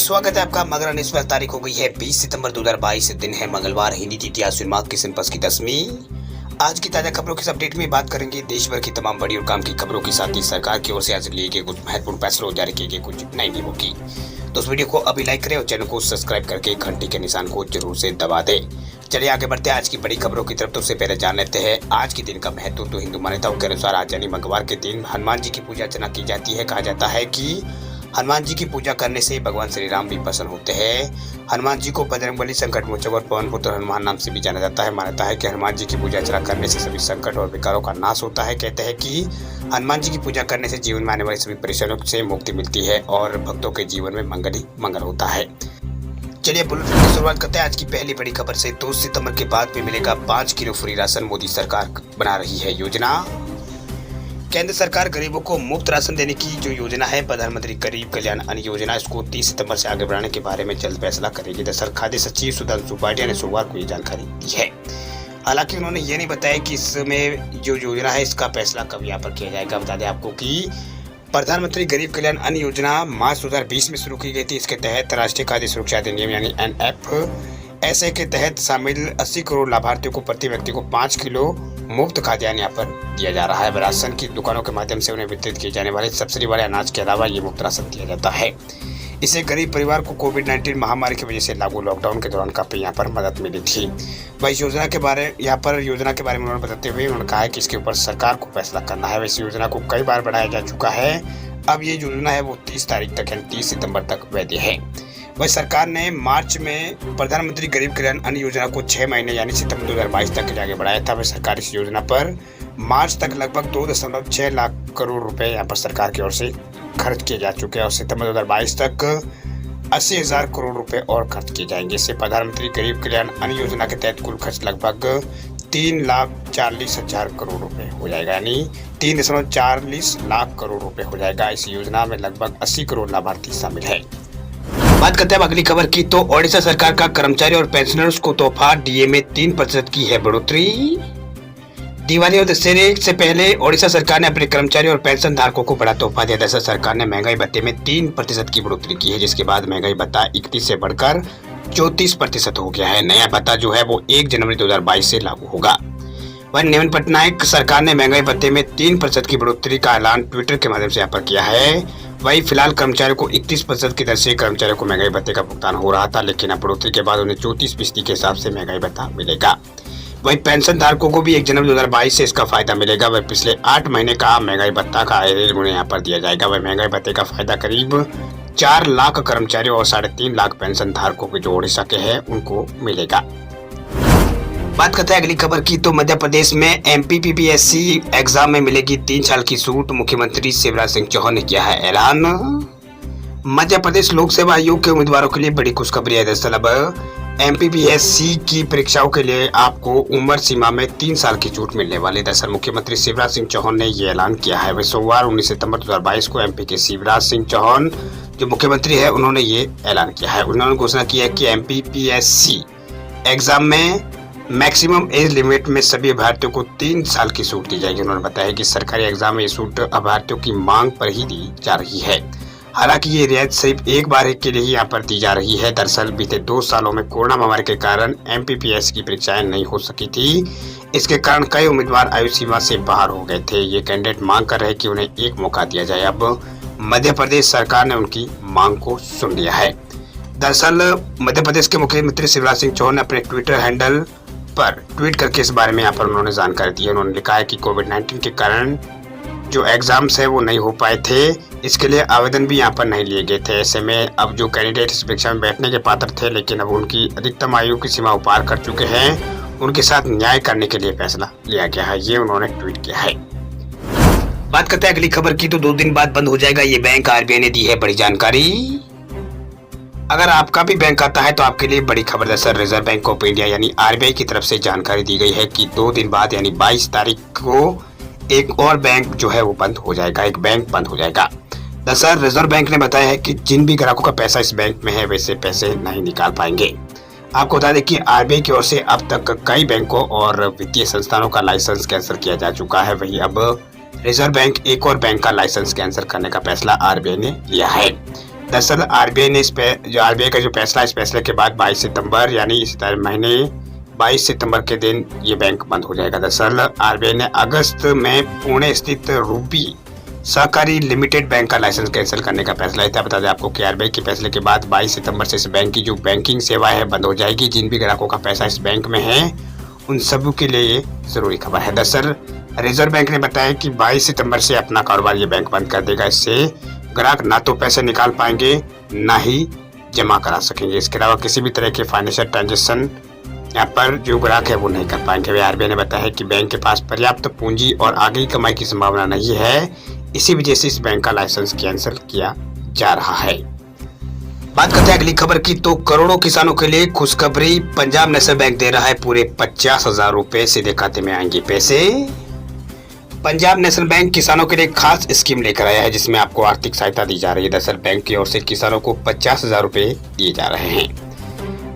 स्वागत है आपका। मगर इस बार तारीख हो गई है 20 सितंबर 2022। दिन है मंगलवार। हिंदी तिथि आश्विन माह की सिंपस की 10वीं। आज की ताजा खबरों के अपडेट में बात करेंगे देश भर की तमाम बड़ी और काम की खबरों के साथ ही सरकार की ओर से आज लिए गए कुछ महत्वपूर्ण फैसलों और जारी किए गए कुछ नई नियमों की। तो इस वीडियो को अभी लाइक करें और चैनल को सब्सक्राइब करके घंटी के निशान को जरूर से दबा दें। चलिए आगे बढ़ते हैं आज की बड़ी खबरों की तरफ। तो उससे पहले जान लेते हैं आज के दिन का महत्व। तो हिंदू मान्यताओं के अनुसार आज यानी मंगलवार के दिन हनुमान जी की पूजा अर्चना की जाती है। कहा जाता है कि हनुमान जी की पूजा करने से भगवान श्री राम भी प्रसन्न होते हैं। हनुमान जी को बजरंगबली, संकट मोचक और पवन पुत्र हनुमान नाम से भी जाना जाता है। मान्यता है कि हनुमान जी की पूजा अर्चना करने से सभी संकट और विकारों का नाश होता है। कहते हैं कि हनुमान जी की पूजा करने से जीवन में आने वाली सभी परेशानियों से मुक्ति मिलती है और भक्तों के जीवन में मंगल ही मंगल होता है। चलिए बुलेटिन की शुरुआत करते हैं आज की पहली बड़ी खबर से। 2 सितंबर के बाद में मिलेगा 5 किलो फ्री राशन। मोदी सरकार बना रही है योजना। केंद्र सरकार गरीबों को मुफ्त राशन देने की जो योजना है प्रधानमंत्री गरीब कल्याण अन्न योजना, इसको 30 सितंबर से आगे बढ़ाने के बारे में जल्द फैसला करेगी। दरअसल खाद्य सचिव सुधांशु पाटिया ने सोमवार को ये जानकारी दी है। हालांकि उन्होंने ये नहीं बताया कि इसमें जो योजना है इसका फैसला कब यहाँ पर किया जाएगा। बता दें आपको कि प्रधानमंत्री गरीब कल्याण अन्न योजना मार्च 2020 में शुरू की गई थी। इसके तहत राष्ट्रीय खाद्य सुरक्षा अधिनियम यानी NFSA के तहत शामिल 80 करोड़ लाभार्थियों को प्रति व्यक्ति को 5 किलो मुफ्त खाद्यान्न यहाँ पर दिया जा रहा है। राशन की दुकानों के माध्यम से उन्हें वितरित किए जाने वाले सब्सिडी वाले अनाज के अलावा ये मुफ्त राशन दिया जाता है। इसे गरीब परिवार को कोविड-19 महामारी की वजह से लागू लॉकडाउन के दौरान काफी यहाँ पर मदद मिली थी। वही योजना के बारे में उन्होंने बताते हुए उन्होंने कहा है कि इसके ऊपर सरकार को फैसला करना है। वैसे योजना को कई बार बढ़ाया जा चुका है। अब ये योजना है वो 30 तारीख तक यानी 30 सितम्बर तक वैध है। वही सरकार ने मार्च में प्रधानमंत्री गरीब कल्याण अन्न योजना को 6 महीने यानी सितंबर 2022 तक के लिए आगे बढ़ाया था। वही सरकार इस योजना पर मार्च तक लगभग 2.6 लाख करोड़ रुपए यहाँ पर सरकार की ओर से खर्च किए जा चुके हैं और सितंबर 2022 तक 80,000 करोड़ रुपए और खर्च किए जाएंगे। इससे प्रधानमंत्री गरीब कल्याण अन्न योजना के तहत कुल खर्च लगभग 3,40,000 करोड़ रुपए हो जाएगा यानी 3.40 लाख करोड़ रुपए हो जाएगा। इस योजना में लगभग 80 करोड़ लाभार्थी शामिल है। बात करते हैं अगली खबर की। तो ओडिशा सरकार का कर्मचारी और पेंशनर्स को तोहफा, डीए में 3% की है बढ़ोतरी। दिवाली और दशहरे से पहले ओडिशा सरकार ने अपने कर्मचारी और पेंशन धारकों को बड़ा तोहफा दिया। दरअसल सरकार ने महंगाई भत्ते में 3% की बढ़ोतरी की है, जिसके बाद महंगाई भत्ता 31 से बढ़कर 34% हो गया है। नया भत्ता जो है वो 1 जनवरी 2022 से लागू होगा। वहीं नवीन पटनायक सरकार ने महंगाई भत्ते में 3% की बढ़ोतरी का ऐलान ट्विटर के माध्यम से यहाँ पर किया है। वही फिलहाल कर्मचारियों को 31% की दर से कर्मचारियों को महंगाई भत्ते का भुगतान हो रहा था, लेकिन अब बढ़ोतरी के बाद उन्हें 34% के हिसाब से महंगाई भत्ता मिलेगा। वही पेंशन धारकों को भी 1 जनवरी 2022 से इसका फायदा मिलेगा। वही पिछले 8 महीने का महंगाई भत्ता का एरियर उन्हें यहाँ पर दिया जाएगा। वही महंगाई भत्ते का फायदा करीब 4 लाख कर्मचारियों और 3.5 लाख पेंशन धारकों के जो ओडिशा के हैं उनको मिलेगा। बात करते हैं अगली खबर की। तो मध्य प्रदेश में MPPSC एग्जाम में मिलेगी 3 साल की छूट। मुख्यमंत्री शिवराज सिंह चौहान ने किया है ऐलान। मध्य प्रदेश लोक सेवा आयोग के उम्मीदवारों के लिए बड़ी खुशखबरी है। दरअसल अब MPPSC की परीक्षाओं के लिए आपको उम्र सीमा में 3 साल की छूट मिलने वाली। दरअसल मुख्यमंत्री शिवराज सिंह चौहान ने ये ऐलान किया है। वह सोमवार 19 सितंबर 2022 को MP के शिवराज सिंह चौहान जो मुख्यमंत्री है उन्होंने ये ऐलान किया है। उन्होंने घोषणा की है कि MPPSC एग्जाम में मैक्सिमम एज लिमिट में सभी अभ्यर्थियों को 3 साल की छूट दी जाएगी। उन्होंने बताया कि सरकारी एग्जाम में ये छूट अभ्यर्थियों की मांग पर ही दी जा रही है। हालांकि ये रियायत सिर्फ एक बार के लिए यहाँ पर दी जा रही है। दरअसल बीते 2 सालों में कोरोना महामारी के कारण MPPSC की परीक्षाएं नहीं हो सकी थी। इसके कारण कई उम्मीदवार आयु सीमा से बाहर हो गए थे। ये कैंडिडेट मांग कर रहे कि उन्हें एक मौका दिया जाए। अब मध्य प्रदेश सरकार ने उनकी मांग को सुन लिया है। दरअसल मध्य प्रदेश के मुख्यमंत्री शिवराज सिंह चौहान ने अपने ट्विटर हैंडल पर ट्वीट करके इस बारे में यहाँ पर उन्होंने जानकारी दी है। उन्होंने लिखा है कि कोविड-19 के कारण जो एग्जाम्स है वो नहीं हो पाए थे, इसके लिए आवेदन भी यहाँ पर नहीं लिए गए थे। ऐसे में अब जो कैंडिडेट इस परीक्षा में बैठने के पात्र थे लेकिन अब उनकी अधिकतम आयु की सीमा पार कर चुके हैं, उनके साथ न्याय करने के लिए फैसला लिया गया है। ये उन्होंने ट्वीट किया है। बात करते हैं अगली खबर की। तो 2 दिन बाद बंद हो जाएगा ये बैंक। RBI ने दी है बड़ी जानकारी। अगर आपका भी बैंक खाता है तो आपके लिए बड़ी खबर है। Sir reserve bank of India यानी RBI की तरफ से जानकारी दी गई है कि 2 दिन बाद यानी 22 तारीख को एक और बैंक जो है वो बंद हो जाएगा। एक बैंक बंद हो जाएगा। दरअसल रिजर्व बैंक ने बताया है कि जिन भी ग्राहकों का पैसा इस बैंक में है वैसे पैसे नहीं निकाल पाएंगे। आपको बता दें कि RBI की ओर से अब तक कई बैंकों और वित्तीय संस्थानों का लाइसेंस कैंसिल किया जा चुका है। वही अब रिजर्व बैंक एक और बैंक का लाइसेंस कैंसिल करने का फैसला RBI ने लिया है। दरअसल आरबीआई का जो फैसला है, इस फैसले के बाद 22 सितंबर यानी इस महीने 22 सितंबर के दिन ये बैंक बंद हो जाएगा। दरअसल आरबीआई ने अगस्त में पुणे स्थित रूबी सहकारी लिमिटेड बैंक का लाइसेंस कैंसिल करने का फैसला लिया था। बता दें आपको कि आरबीआई के फैसले के बाद 22 सितंबर से इस बैंक की जो बैंकिंग सेवा है बंद हो जाएगी। जिन भी ग्राहकों का पैसा इस बैंक में है उन सबों के लिए ये जरूरी खबर है। दरअसल रिजर्व बैंक ने बताया कि 22 सितंबर से अपना कारोबार ये बैंक बंद कर देगा। इससे ग्राहक ना तो पैसे निकाल पाएंगे ना ही जमा करा सकेंगे। इसके अलावा किसी भी तरह के फाइनेंशियल ट्रांजेक्शन यहाँ पर जो ग्राहक है वो नहीं कर पाएंगे। आरबीआई ने बताया कि बैंक के पास पर्याप्त पूंजी और आगे की कमाई की संभावना नहीं है, इसी वजह से इस बैंक का लाइसेंस कैंसिल किया जा रहा है। बात करते हैं अगली खबर की, तो करोड़ों किसानों के लिए खुशखबरी। पंजाब नेशनल बैंक दे रहा है पूरे 50,000 रुपए, सीधे खाते में आएंगे पैसे। पंजाब नेशनल बैंक किसानों के लिए खास स्कीम लेकर आया है जिसमें आपको आर्थिक सहायता दी जा रही है। दरअसल बैंक की ओर से किसानों को 50,000 रुपए दिए जा रहे हैं।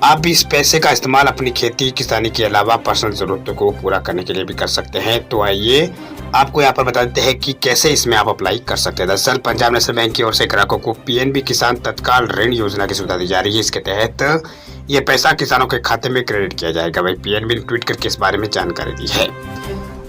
आप भी इस पैसे का इस्तेमाल अपनी खेती किसानी के अलावा पर्सनल जरूरतों को पूरा करने के लिए भी कर सकते हैं। तो आइए आपको यहाँ पर बता देते हैं कि कैसे इसमें आप अप्लाई कर सकते हैं। दरअसल पंजाब नेशनल बैंक की ओर से ग्राहकों को पीएनबी किसान तत्काल ऋण योजना की सुविधा दी जा रही है। इसके तहत ये पैसा किसानों के खाते में क्रेडिट किया जाएगा। भाई पीएनबी ने ट्वीट करके इस बारे में जानकारी दी है।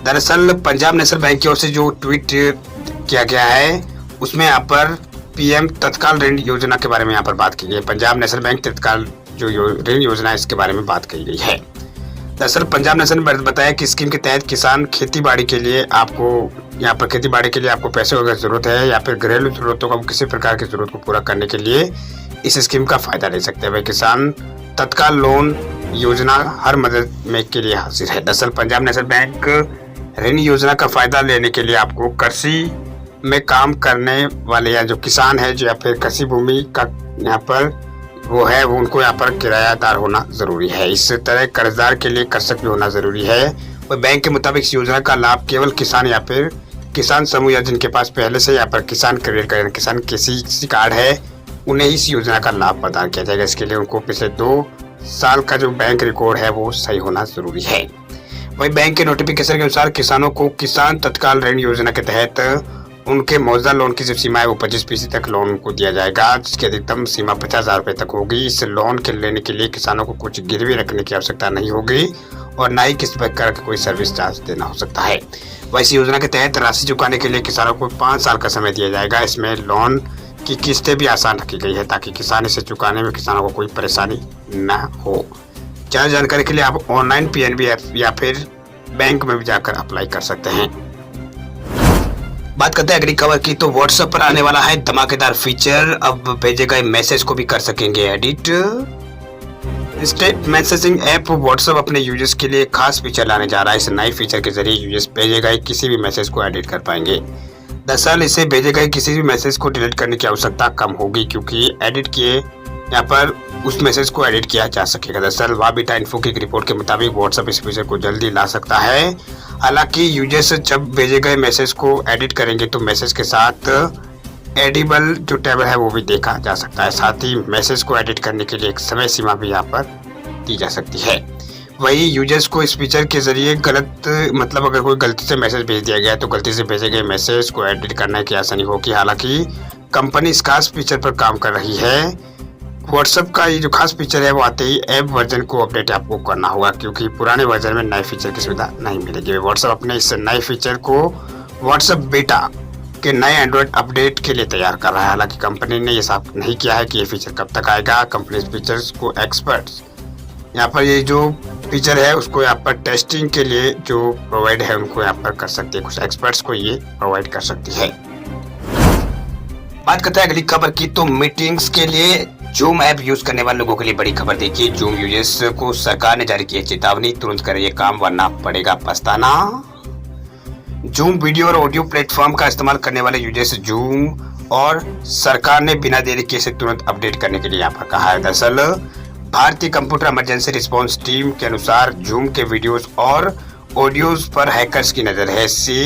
दरअसल पंजाब नेशनल बैंक की ओर से जो ट्वीट किया गया है उसमें यहाँ पर पीएम तत्काल ऋण योजना के बारे में यहाँ पर बात की गई है। पंजाब नेशनल बैंक तत्काल जो ऋण योजना है इसके बारे में बात की गई है। दरअसल पंजाब नेशनल ने बताया कि स्कीम के तहत किसान खेती बाड़ी के लिए आपको पैसे अगर जरूरत है या फिर घरेलू जरूरतों का किसी प्रकार की जरूरत को पूरा करने के लिए इस स्कीम का फायदा ले सकते हैं। वह किसान तत्काल लोन योजना हर मदद में के लिए हाजिर है। दरअसल पंजाब नेशनल बैंक ऋण योजना का फायदा लेने के लिए आपको कृषि में काम करने वाले या जो किसान है जो या फिर कृषि भूमि का यहाँ पर वो उनको यहाँ पर किरायादार होना जरूरी है। इस तरह कर्जदार के लिए कृषक भी होना जरूरी है। वह बैंक के मुताबिक इस योजना का लाभ केवल किसान या फिर किसान समूह या जिनके पास पहले से यहाँ पर किसान क्रेडिट कार्ड किसान किसी कार्ड है उन्हें इस योजना का लाभ प्रदान किया जाएगा। इसके लिए उनको पिछले 2 साल का जो बैंक रिकॉर्ड है वो सही होना जरूरी है। वही बैंक के नोटिफिकेशन के अनुसार किसानों को किसान तत्काल ऋण योजना के तहत उनके मौजूदा लोन की जो सीमा है वो 25% तक लोन को दिया जाएगा, जिसकी अधिकतम सीमा 50,000 रुपए तक होगी। इस लोन के लेने के लिए किसानों को कुछ गिरवी रखने की आवश्यकता नहीं होगी और न ही किसी प्रकार का कोई सर्विस चार्ज देना हो सकता है। वैसी योजना के तहत राशि चुकाने के लिए किसानों को 5 साल का समय दिया जाएगा। इसमें लोन की किस्तें भी आसान रखी गई है ताकि किसान इसे चुकाने में किसानों को कोई परेशानी न हो। ज्यादा जानकारी के लिए आप ऑनलाइन पीएनबी ऐप या फिर बैंक में भी जाकर अप्लाई कर सकते हैं। बात करते हैं अगली खबर की, तो व्हाट्सएप पर आने वाला है धमाकेदार फीचर। अब भेजे गए मैसेज को भी कर सकेंगे edit. Instant messaging app WhatsApp अपने यूजर्स के लिए खास फीचर लाने जा रहा है। इस नए फीचर के जरिए यूजर्स भेजे गए किसी भी मैसेज को एडिट कर पाएंगे। दरअसल इसे भेजे गए किसी भी मैसेज को डिलीट करने की आवश्यकता कम होगी क्योंकि एडिट किए यहाँ पर उस मैसेज को एडिट किया जा सकेगा। दरअसल वाबिटा इन्फो की रिपोर्ट के मुताबिक व्हाट्सएप इस फीचर को जल्दी ला सकता है। हालांकि यूजर्स जब भेजे गए मैसेज को एडिट करेंगे तो मैसेज के साथ एडिबल जो टेबल है वो भी देखा जा सकता है। साथ ही मैसेज को एडिट करने के लिए एक समय सीमा भी यहाँ पर दी जा सकती है। वही यूजर्स को इस फीचर के जरिए अगर कोई गलती से मैसेज भेज दिया गया तो गलती से भेजे गए मैसेज को एडिट करने की आसानी होगी। हालांकि कंपनी इस खास फीचर पर काम कर रही है। व्हाट्सएप का ये जो खास फीचर है वो आते ही ऐप वर्जन को अपडेट आपको करना होगा क्योंकि पुराने वर्जन में नए फीचर की सुविधा नहीं मिलेगी। व्हाट्सएप अपने इस नए फीचर को व्हाट्सएप बेटा के नए एंड्रॉइड अपडेट के लिए तैयार कर रहा है। हालांकि कंपनी ने ये साफ नहीं किया है कि ये फीचर कब तक आएगा। कंपनी इस फीचर्स को एक्सपर्ट्स यहाँ पर ये जो फीचर है उसको यहाँ पर टेस्टिंग के लिए जो प्रोवाइड है उनको यहाँ पर कर सकती है, कुछ एक्सपर्ट्स को ये प्रोवाइड कर सकती है। बात करते हैं अगली खबर की, तो मीटिंग्स के लिए जूम ऐप यूज करने वाले लोगों के लिए बड़ी खबर। देखिए, जूम यूजर्स को सरकार ने जारी की है चेतावनी, तुरंत करें ये काम वरना पड़ेगा पछताना। जूम वीडियो और ऑडियो प्लेटफॉर्म का इस्तेमाल करने वाले यूजर्स जूम और सरकार ने बिना देरी किए इसे तुरंत अपडेट करने के लिए यहाँ पर कहा है। दरअसल भारतीय कंप्यूटर इमरजेंसी रिस्पांस टीम के अनुसार जूम के वीडियोस और ऑडियोज पर हैकर्स की नजर है। इससे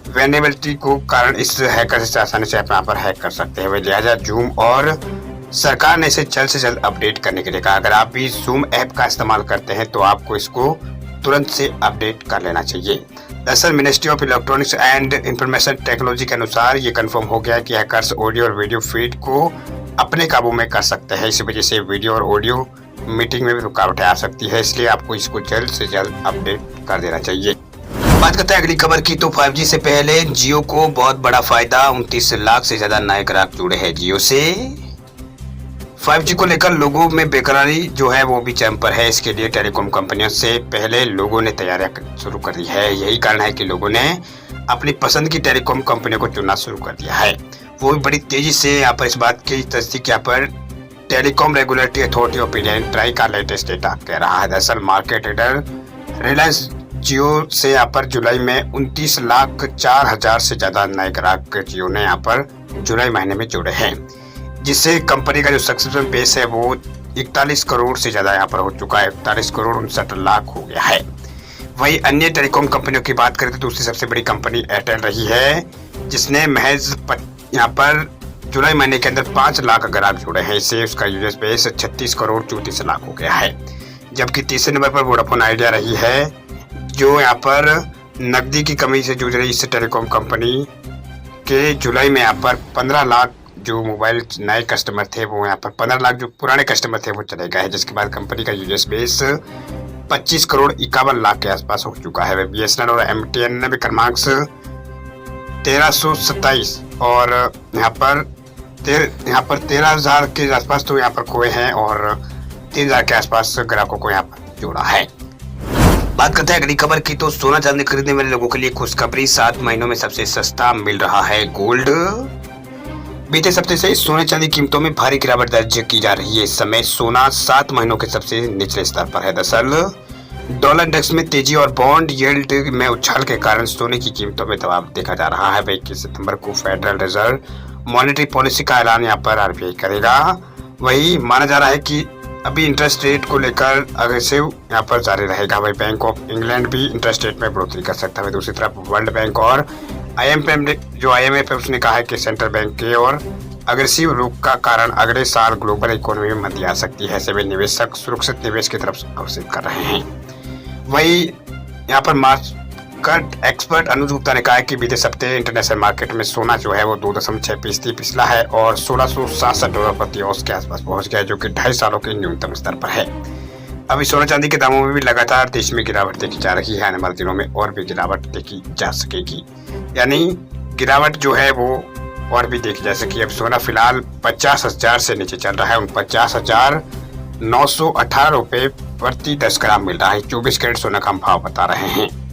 वेनेबिलिटी को कारण इस हैकर से आसानी से यहाँ पर हैक कर सकते हैं। लिहाजा जूम और सरकार ने इसे जल्द से जल्द अपडेट करने के लिए कहा। अगर आप भी जूम ऐप का इस्तेमाल करते हैं तो आपको इसको तुरंत से अपडेट कर लेना चाहिए। दरअसल ministry of electronics and information technology के अनुसार ये कंफर्म हो गया कि हैकर्स ऑडियो और वीडियो फीड को अपने काबू में कर सकते हैं। इसी वजह से वीडियो और ऑडियो मीटिंग में भी रुकावटें आ सकती है, इसलिए आपको इसको जल्द से जल्द अपडेट कर देना चाहिए। बात करते हैं अगली खबर की, तो 5G से पहले जियो को बहुत बड़ा फायदा, 29 लाख से ज्यादा नए ग्राहक जुड़े हैं जियो से। 5G को लेकर लोगों में बेकरारी जो है वो भी चरम पर है। इसके लिए टेलीकॉम कंपनियों से पहले लोगों ने तैयारियां शुरू कर दी है। यही कारण है कि लोगों ने अपनी पसंद की टेलीकॉम कंपनियों को चुनना शुरू कर दिया है। वो भी बड़ी तेजी से। यहाँ पर इस बात की तस्दीक यहाँ पर telecom regulatory authority of India try का लेटेस्ट डेटा कह रहा है। दरअसल मार्केट लीडर रिलायंस जियो से यहाँ पर जुलाई में 29,04,000 से ज्यादा नए ग्राहक जियो ने यहाँ पर जुलाई महीने में जुड़े हैं, जिससे कंपनी का जो सब्सक्रिप्शन बेस है वो 41 करोड़ से ज्यादा यहाँ पर हो चुका है। 41 करोड़ 59 लाख हो गया है। वही अन्य टेलीकॉम कंपनियों की बात करें तो दूसरी सबसे बड़ी कंपनी एयरटेल रही है, जिसने महज यहाँ पर जुलाई महीने के अंदर 5 लाख ग्राहक जुड़े हैं। इससे उसका यूजर बेस 36 करोड़ 34 लाख हो गया है। जबकि तीसरे नंबर पर वोडाफोन आइडिया रही है, जो यहाँ पर नकदी की कमी से जूझ रही इस टेलीकॉम कंपनी के जुलाई में यहाँ पर 15 लाख जो मोबाइल नए कस्टमर थे वो यहाँ पर 15 लाख जो पुराने कस्टमर थे वो चले गए हैं, जिसके बाद कंपनी का यूजर बेस 25 करोड़ 51 लाख के आसपास हो चुका है। BSNL और MTN ने भी क्रमांक 1327 और यहाँ पर 13,000 के आसपास तो यहाँ पर खोए हैं और 3,000 के आसपास ग्राहकों को यहाँ पर जोड़ा है। बात करते हैं अगली खबर की, तो सोना चांदी खरीदने वाले लोगों के लिए खुशखबरी, 7 महीनों में सबसे सस्ता मिल रहा है गोल्ड। बीते सप्ताह से सोने चांदी कीमतों में भारी गिरावट दर्ज की जा रही है। इस समय सोना 7 महीनों के सबसे निचले स्तर पर है। दरअसल डॉलर इंडेक्स में तेजी और बॉन्ड यील्ड में उछाल के कारण सोने की कीमतों में दबाव देखा जा रहा है। 21 सितंबर को फेडरल रिजर्व मॉनेटरी पॉलिसी का ऐलान यहाँ पर RBI करेगा। वही माना जा रहा है कि अभी इंटरेस्ट रेट को लेकर अग्रेसिव यहाँ पर जारी रहेगा। वही बैंक ऑफ इंग्लैंड भी इंटरेस्ट रेट में बढ़ोतरी कर सकता है। दूसरी तरफ वर्ल्ड बैंक और IMF है उसने कहा है कि सेंट्रल बैंक के और अग्रेसिव रुख का कारण अगले साल ग्लोबल इकोनॉमी में मंदी आ सकती है। सभी निवेशक सुरक्षित निवेश की तरफ अग्रसर कर रहे हैं। वही यहाँ पर मार्केट एक्सपर्ट अनुज गुप्ता ने कहा है कि बीते सप्ताह इंटरनेशनल मार्केट में सोना जो है वो 2.6% पिछला है और $1667 प्रति औंस के आसपास पहुंच गया, जो कि 2.5 सालों के न्यूनतम स्तर पर है। अभी सोना चांदी के दामों में भी लगातार देश में गिरावट देखी जा रही है। आने वाले दिनों में और भी गिरावट देखी जा सकेगी, यानी गिरावट जो है वो और भी देखी जा सकेगी। अब सोना फिलहाल 50,000 से नीचे चल रहा है। 49,918 रुपए प्रति 10 ग्राम मिल रहा है। 24 कैरेट सोना का हम भाव बता रहे हैं।